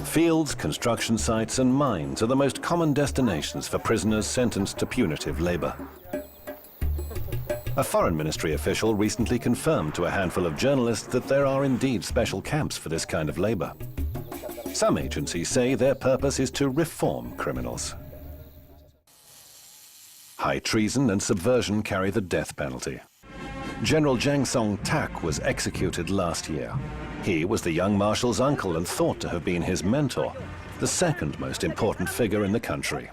Fields, construction sites and mines are the most common destinations for prisoners sentenced to punitive labor. A foreign ministry official recently confirmed to a handful of journalists that there are indeed special camps for this kind of labor. Some agencies say their purpose is to reform criminals. High treason and subversion carry the death penalty. General Jang Song-tak was executed last year. He was the young marshal's uncle and thought to have been his mentor, the second most important figure in the country.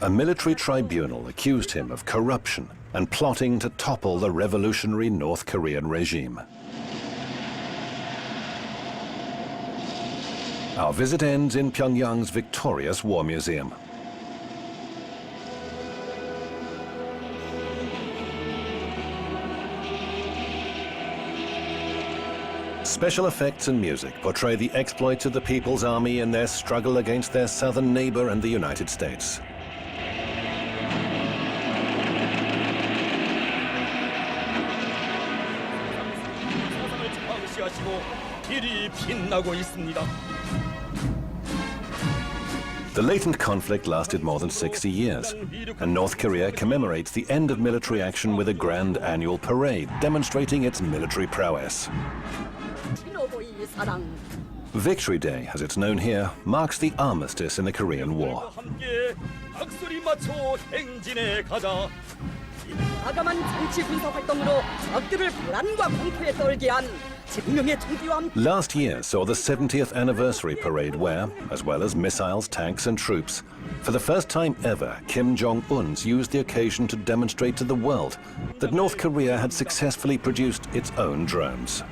A military tribunal accused him of corruption and plotting to topple the revolutionary North Korean regime. Our visit ends in Pyongyang's victorious War Museum. Special effects and music portray the exploits of the People's Army in their struggle against their southern neighbor and the United States. The latent conflict lasted more than 60 years, and North Korea commemorates the end of military action with a grand annual parade demonstrating its military prowess. Victory Day, as it's known here, marks the armistice in the Korean War. Last year saw the 70th anniversary parade where, as well as missiles, tanks and troops, for the first time ever, Kim Jong-un used the occasion to demonstrate to the world that North Korea had successfully produced its own drones.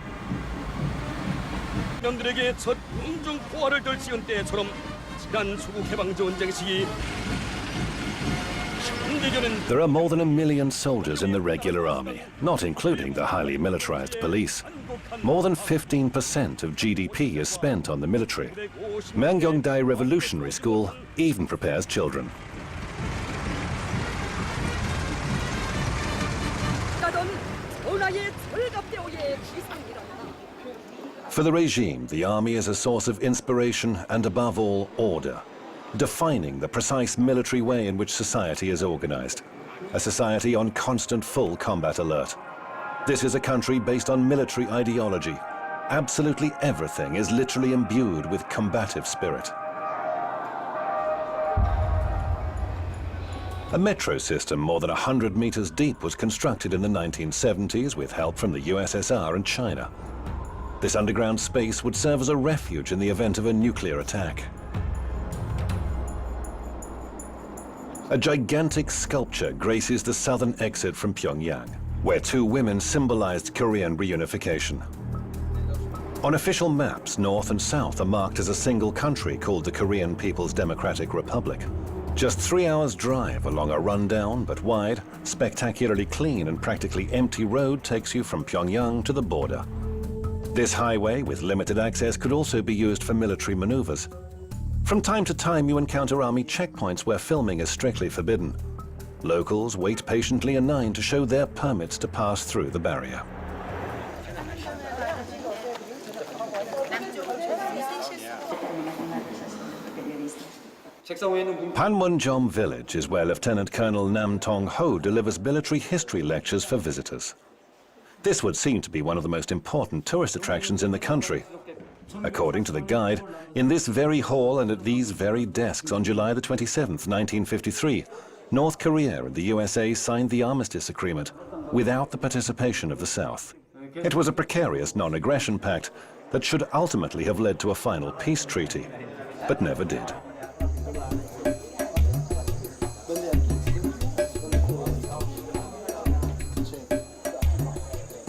There are more than 1 million soldiers in the regular army, not including the highly militarized police. More than 15% of GDP is spent on the military. Mangyongdae Revolutionary School even prepares children. For the regime, the army is a source of inspiration and, above all, order, defining the precise military way in which society is organized, a society on constant full combat alert. This is a country based on military ideology. Absolutely everything is literally imbued with combative spirit. A metro system more than 100 meters deep was constructed in the 1970s with help from the USSR and China. This underground space would serve as a refuge in the event of a nuclear attack. A gigantic sculpture graces the southern exit from Pyongyang, where two women symbolized Korean reunification. On official maps, North and South are marked as a single country called the Korean People's Democratic Republic. Just 3 hours' drive along a rundown but wide, spectacularly clean and practically empty road takes you from Pyongyang to the border. This highway with limited access could also be used for military maneuvers. From time to time you encounter army checkpoints where filming is strictly forbidden. Locals wait patiently in line to show their permits to pass through the barrier. Panmunjom village is where Lieutenant Colonel Nam Tong-ho delivers military history lectures for visitors. This would seem to be one of the most important tourist attractions in the country. According to the guide, in this very hall and at these very desks on July the 27th, 1953, North Korea and the USA signed the armistice agreement without the participation of the South. It was a precarious non-aggression pact that should ultimately have led to a final peace treaty, but never did.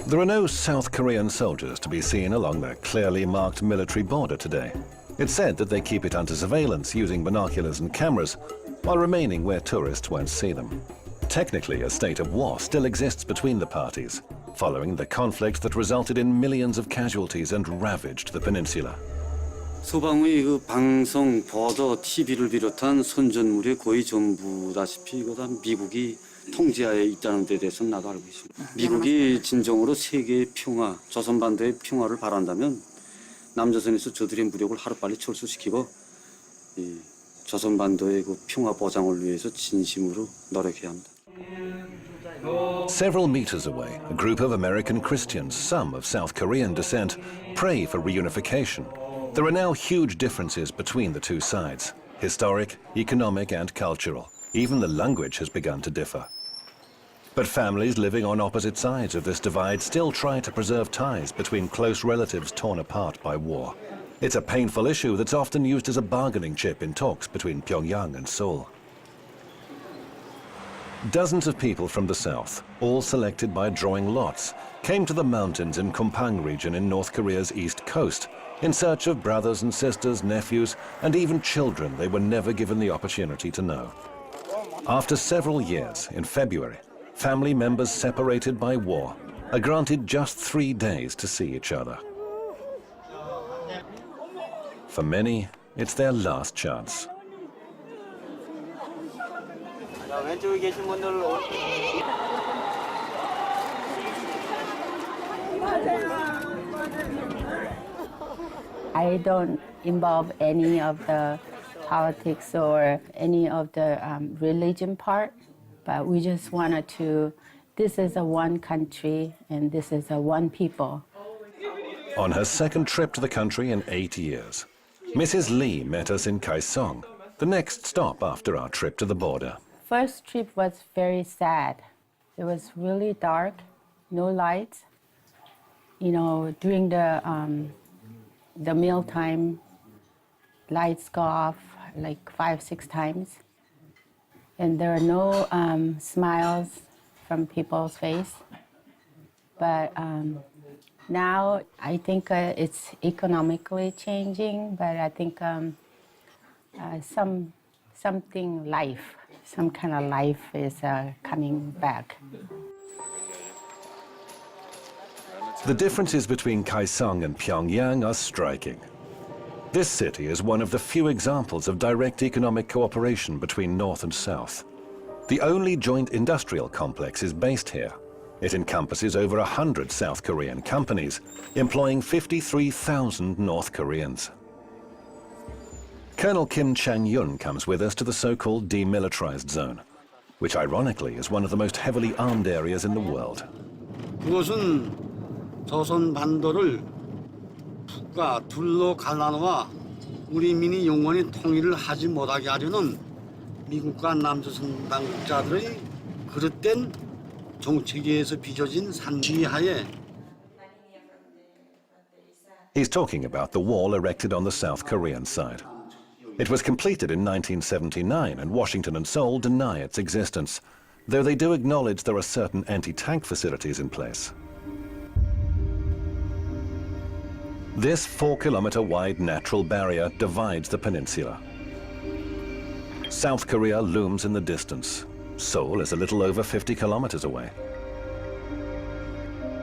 There are no South Korean soldiers to be seen along the clearly marked military border today. It's said that they keep it under surveillance using binoculars and cameras, while remaining where tourists won't see them. Technically, a state of war still exists between the parties, following the conflict that resulted in millions of casualties and ravaged the peninsula. 소방의 그 방송, 보도, TV를 비롯한 선전물의 거의 전부다시피 이거다 미국이 통제하에 있다는 데 대해서는 나도 알고 있습니다. 미국이 진정으로 세계의 평화, 조선반도의 평화를 바란다면 남조선에서 저들의 무력을 하루빨리 철수시키고 이 조선 반도의 그 평화 보장을 위해서 진심으로 노력해야 합니다. Several meters away, a group of American Christians, some of South Korean descent, pray for reunification. There are now huge differences between the two sides: historic, economic, and cultural. Even the language has begun to differ. But families living on opposite sides of this divide still try to preserve ties between close relatives torn apart by war. It's a painful issue that's often used as a bargaining chip in talks between Pyongyang and Seoul. Dozens of people from the south, all selected by drawing lots, came to the mountains in Kumpang region in North Korea's east coast in search of brothers and sisters, nephews, and even children they were never given the opportunity to know. After several years, in February, family members separated by war are granted just 3 days to see each other. For many, it's their last chance. I don't involve any of the politics or any of the religion part, but we just wanted to, this is a one country and this is a one people. On her second trip to the country in 8 years, Mrs. Lee met us in Kaesong, the next stop after our trip to the border. First trip was very sad. It was really dark, no lights. You know, during the mealtime, lights go off like 5-6 times. And there are no smiles from people's face. But now I think it's economically changing, but I think some kind of life is coming back. The differences between Kaesong and Pyongyang are striking. This city is one of the few examples of direct economic cooperation between North and South. The only joint industrial complex is based here. It encompasses over 100 South Korean companies, employing 53,000 North Koreans. Colonel Kim Chang-yun comes with us to the so-called Demilitarized Zone, which ironically is one of the most heavily armed areas in the world. 그것은 조선 반도를 북과 둘로 갈라놓아 우리 민이 영원히 통일을 하지 못하게 하려는 미국과 남조선 당국자들의 그릇된 정책에서 빚어진 산비하에. He's talking about the wall erected on the South Korean side. It was completed in 1979, and Washington and Seoul deny its existence, though they do acknowledge there are certain anti-tank facilities in place. This 4-kilometer-wide natural barrier divides the peninsula. South Korea looms in the distance. Seoul is a little over 50 kilometers away.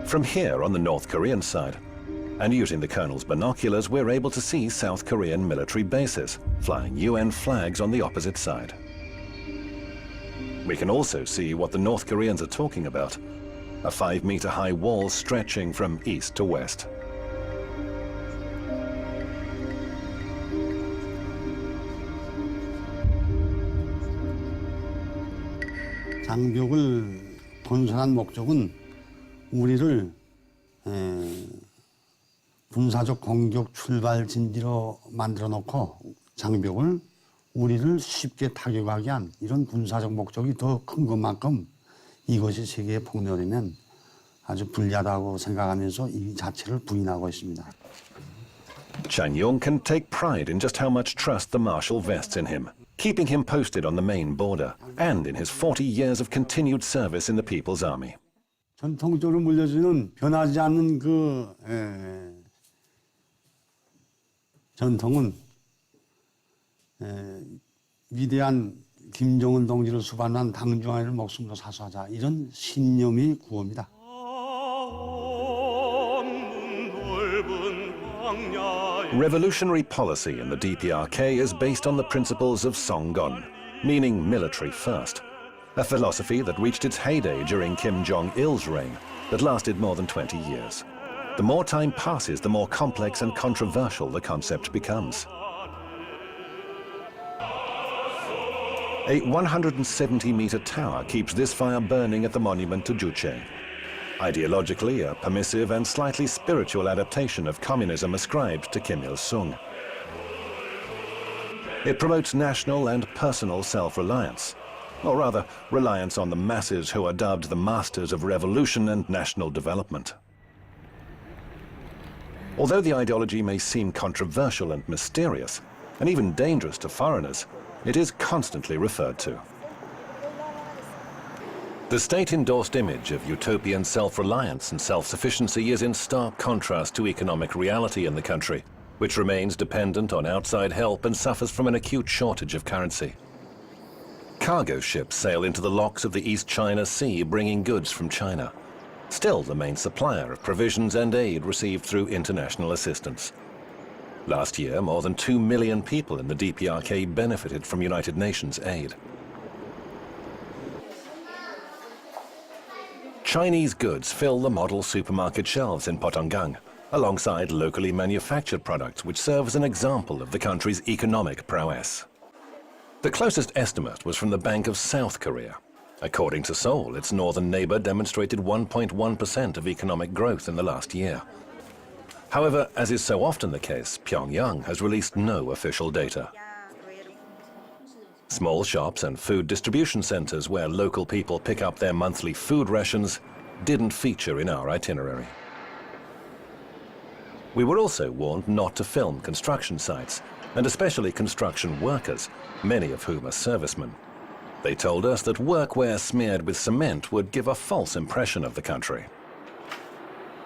From here on the North Korean side, and using the colonel's binoculars, we're able to see South Korean military bases, flying UN flags on the opposite side. We can also see what the North Koreans are talking about, a 5-meter-high wall stretching from east to west. 장벽을 건설한 목적은 우리를 군사적 공격 출발 진지로 만들어 놓고 장벽을 우리를 쉽게 타격하게 한 이런 군사적 목적이 더 큰 것만큼 이것이 세계에 폭로되면 아주 불리하다고 생각하면서 이 자체를 부인하고 있습니다. Chang-yong can take pride in just how much trust the marshal vests in him, keeping him posted on the main border and in his 40 years of continued service in the People's Army. 전통적으로 물려주는 변하지 않는 그 전통은 위대한 김정은 동지를 수반한 당중앙을 목숨으로 사수하자 이런 신념이 구호입니다. Revolutionary policy in the DPRK is based on the principles of Songgon, meaning military first, a philosophy that reached its heyday during Kim Jong-il's reign that lasted more than 20 years. The more time passes, the more complex and controversial the concept becomes. A 170-meter tower keeps this fire burning at the monument to Juche. Ideologically, a permissive and slightly spiritual adaptation of communism ascribed to Kim Il-sung. It promotes national and personal self-reliance, or rather, reliance on the masses who are dubbed the masters of revolution and national development. Although the ideology may seem controversial and mysterious, and even dangerous to foreigners, it is constantly referred to. The state-endorsed image of utopian self-reliance and self-sufficiency is in stark contrast to economic reality in the country, which remains dependent on outside help and suffers from an acute shortage of currency. Cargo ships sail into the locks of the East China Sea, bringing goods from China, still the main supplier of provisions and aid received through international assistance. Last year, more than 2 million people in the DPRK benefited from United Nations aid. Chinese goods fill the model supermarket shelves in Pyongyang, alongside locally manufactured products which serve as an example of the country's economic prowess. The closest estimate was from the Bank of South Korea. According to Seoul, its northern neighbor demonstrated 1.1% of economic growth in the last year. However, as is so often the case, Pyongyang has released no official data. Small shops and food distribution centers where local people pick up their monthly food rations didn't feature in our itinerary. We were also warned not to film construction sites, and especially construction workers, many of whom are servicemen. They told us that workwear smeared with cement would give a false impression of the country.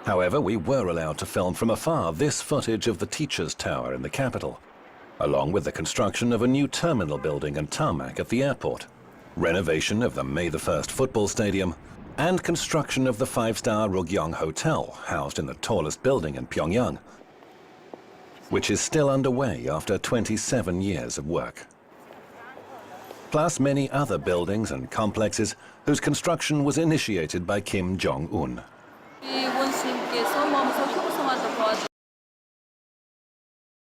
However, we were allowed to film from afar this footage of the Teachers' Tower in the capital, along with the construction of a new terminal building and tarmac at the airport, renovation of the May the 1st football stadium, and construction of the 5-star Rugyong Hotel, housed in the tallest building in Pyongyang, which is still underway after 27 years of work. Plus many other buildings and complexes whose construction was initiated by Kim Jong-un.